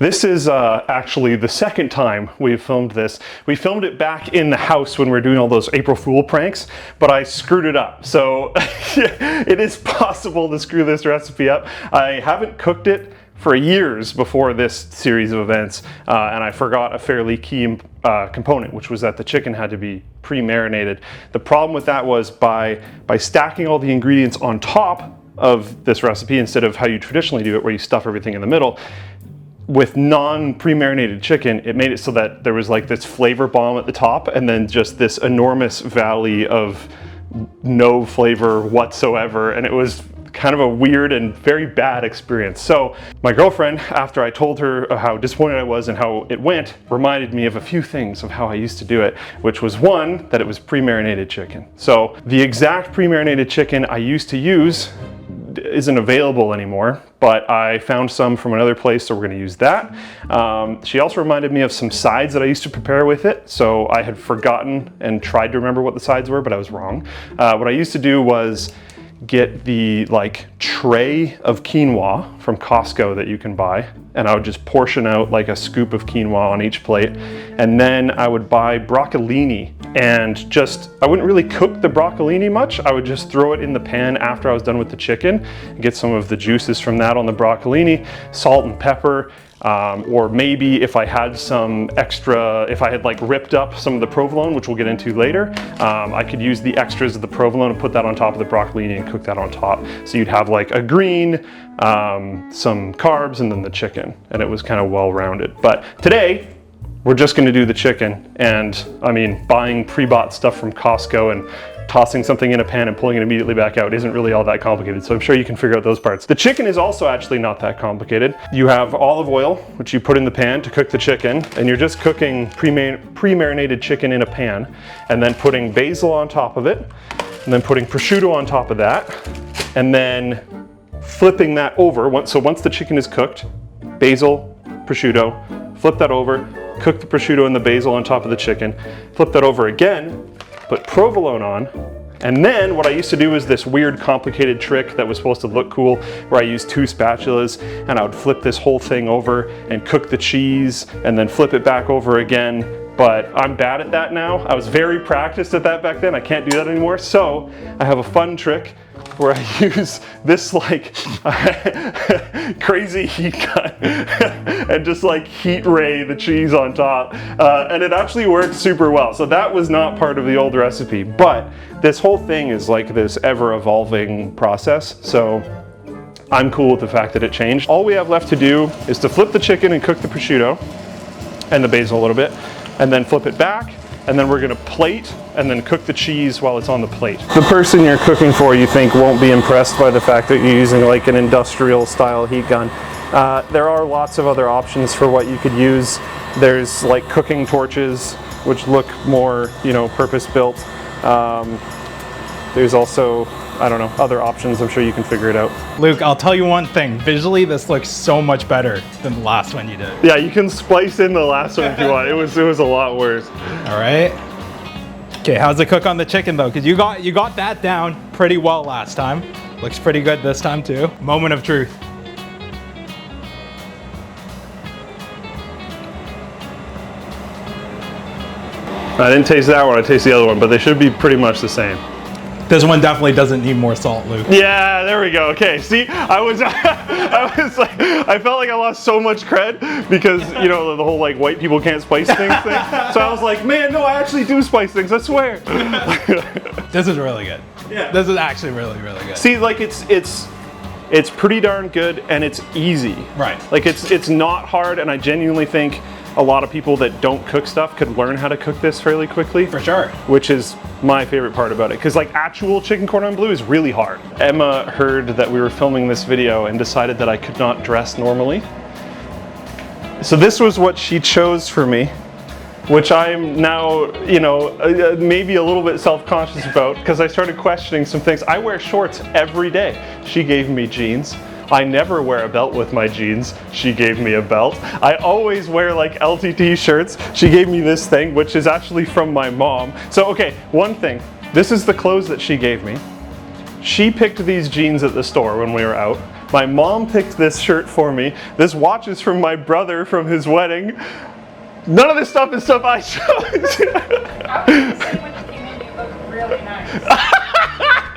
This is actually the second time we've filmed this. We filmed it back in the house when we were doing all those April Fool pranks, but I screwed it up. So it is possible to screw this recipe up. I haven't cooked it for years before this series of events, and I forgot a fairly key component, which was that the chicken had to be pre-marinated. The problem with that was by stacking all the ingredients on top of this recipe instead of how you traditionally do it, where you stuff everything in the middle, with non-pre-marinated chicken, it made it so that there was like this flavor bomb at the top and then just this enormous valley of no flavor whatsoever, and it was kind of a weird and very bad experience. So my girlfriend, after I told her how disappointed I was and how it went, reminded me of a few things of how I used to do it, which was one, that it was pre-marinated chicken. So the exact pre-marinated chicken I used to use isn't available anymore, but I found some from another place, so we're going to use that. She also reminded me of some sides that I used to prepare with it, so I had forgotten and tried to remember what the sides were, but I was wrong. What I used to do was get the tray of quinoa from Costco that you can buy, and I would just portion out like a scoop of quinoa on each plate, and then I would buy broccolini, and I wouldn't really cook the broccolini much. I would just throw it in the pan after I was done with the chicken and get some of the juices from that on the broccolini, salt and pepper. Or maybe if I had some extra, if I had ripped up some of the provolone, which we'll get into later, I could use the extras of the provolone and put that on top of the broccolini and cook that on top. So you'd have like a green, some carbs, and then the chicken, and it was kind of well-rounded. But today, we're just gonna do the chicken, and I mean, buying pre-bought stuff from Costco and tossing something in a pan and pulling it immediately back out isn't really all that complicated, so I'm sure you can figure out those parts. The chicken is also actually not that complicated. You have olive oil, which you put in the pan to cook the chicken, and you're just cooking pre-marinated chicken in a pan, and then putting basil on top of it, and then putting prosciutto on top of that, and then flipping that over. So once the chicken is cooked, basil, prosciutto, flip that over, cook the prosciutto and the basil on top of the chicken, flip that over again, put provolone on, and then what I used to do is this weird complicated trick that was supposed to look cool, where I used 2 spatulas and I would flip this whole thing over and cook the cheese and then flip it back over again. But I'm bad at that now. I was very practiced at that back then. I can't do that anymore. So I have a fun trick where I use this crazy heat gun and just heat ray the cheese on top, and it actually works super well. So that was not part of the old recipe, but this whole thing is this ever-evolving process, so I'm cool with the fact that it changed. All we have left to do is to flip the chicken and cook the prosciutto and the basil a little bit, and then flip it back, and then we're gonna plate and then cook the cheese while it's on the plate. The person you're cooking for, you think, won't be impressed by the fact that you're using an industrial style heat gun. There are lots of other options for what you could use. There's cooking torches, which look more, purpose-built. There's also, I don't know, other options. I'm sure you can figure it out. Luke, I'll tell you one thing. Visually, this looks so much better than the last one you did. Yeah, you can splice in the last one if you want. It was a lot worse. All right. Okay, how's it cook on the chicken though? Because you got that down pretty well last time. Looks pretty good this time too. Moment of truth. I didn't taste that one. I tasted the other one, but they should be pretty much the same. This one definitely doesn't need more salt, Luke. Yeah, there we go. Okay, see, I felt like I lost so much cred because, the whole white people can't spice things thing. So I was like, man, no, I actually do spice things, I swear. This is really good. Yeah. This is actually really, really good. See, it's pretty darn good, and it's easy. Right. It's not hard, and I genuinely think a lot of people that don't cook stuff could learn how to cook this fairly quickly. For sure. Which is my favorite part about it, because actual chicken cordon bleu is really hard. Emma heard that we were filming this video and decided that I could not dress normally. So this was what she chose for me, which I'm now, maybe a little bit self-conscious about, because I started questioning some things. I wear shorts every day. She gave me jeans. I never wear a belt with my jeans. She gave me a belt. I always wear LTT shirts. She gave me this thing, which is actually from my mom. So, okay, one thing. This is the clothes that she gave me. She picked these jeans at the store when we were out. My mom picked this shirt for me. This watch is from my brother from his wedding. None of this stuff is stuff I chose.